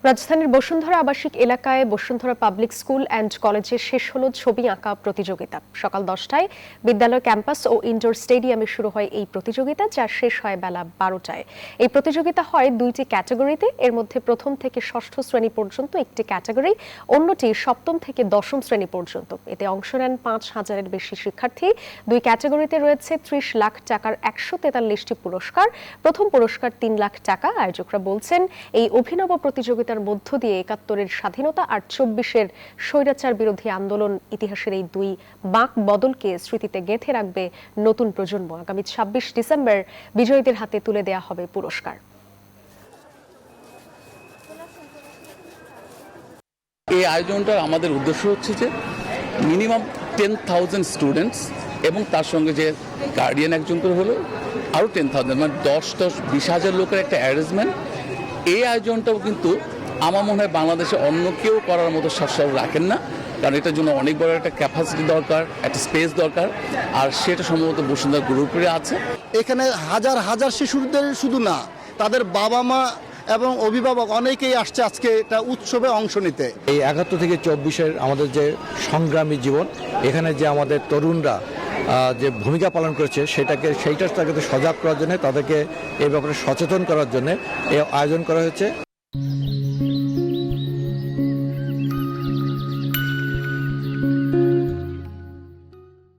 রাজধানীর বসুন্ধরা আবাসিক এলাকায় বসুন্ধরা পাবলিক স্কুল অ্যান্ড কলেজে শেষ হলো ছবি আঁকা প্রতিযোগিতা। সকাল 10টায় বিদ্যালয় ক্যাম্পাস ও ইনডোর স্টেডিয়ামে শুরু হয় এই প্রতিযোগিতা, যা শেষ হয় বেলা 12টায়। এই প্রতিযোগিতা হয় দুইটি ক্যাটাগরিতে। এর মধ্যে প্রথম থেকে ষষ্ঠ শ্রেণী পর্যন্ত একটি ক্যাটাগরি, অন্যটি সপ্তম থেকে দশম শ্রেণী পর্যন্ত। এতে অংশ নেন 5,000-এর বেশি শিক্ষার্থী। দুই ক্যাটাগরিতে রয়েছে 30 লাখ টাকার 143টি পুরস্কার। প্রথম পুরস্কার 3 লাখ টাকা। আয়োজকরা বলছেন, এই অভিনব প্রতিযোগিতার মধ্য দিয়ে 71-এর স্বাধীনতা আর 24-এর স্বৈরাচার বিরোধী আন্দোলন ইতিহাসের এই দুই বাঁক বদলকে স্মৃতিতে গেঁথে রাখবে নতুন প্রজন্ম। আগামী 26 ডিসেম্বর বিজয়ীদের হাতে তুলে দেয়া হবে পুরস্কার। এই আয়োজনটার আমাদের উদ্দেশ্য হচ্ছে যে মিনিমাম 10,000 স্টুডেন্টস এবং তার সঙ্গে যে গার্ডিয়ান একজন করে হলো আরও 10,000, মানে 10-20,000 লোকের একটা অ্যারেঞ্জমেন্ট। এই আয়োজনটাও কিন্তু আমার মনে হয় বাংলাদেশে অন্য কেউ করার মতো সাহস রাখেন না, কারণ এটার জন্য অনেক বড় একটা ক্যাপাসিটি দরকার, একটা স্পেস দরকার, আর সেটা সম্ভবত বসুন্ধরা গ্রুপে আছে। এখানে হাজার হাজার শিশুদের শুধু না, তাদের বাবা মা এবং অভিভাবক অনেকেই আসছে আজকে এটা উৎসবে অংশ নিতে। এই 71 থেকে 24-এর আমাদের যে সংগ্রামী জীবন, এখানে যে আমাদের তরুণরা যে ভূমিকা পালন করেছে সেইটাকে সজাগ করার জন্য, তাদেরকে এই ব্যাপারে সচেতন করার জন্য এই আয়োজন করা হয়েছে।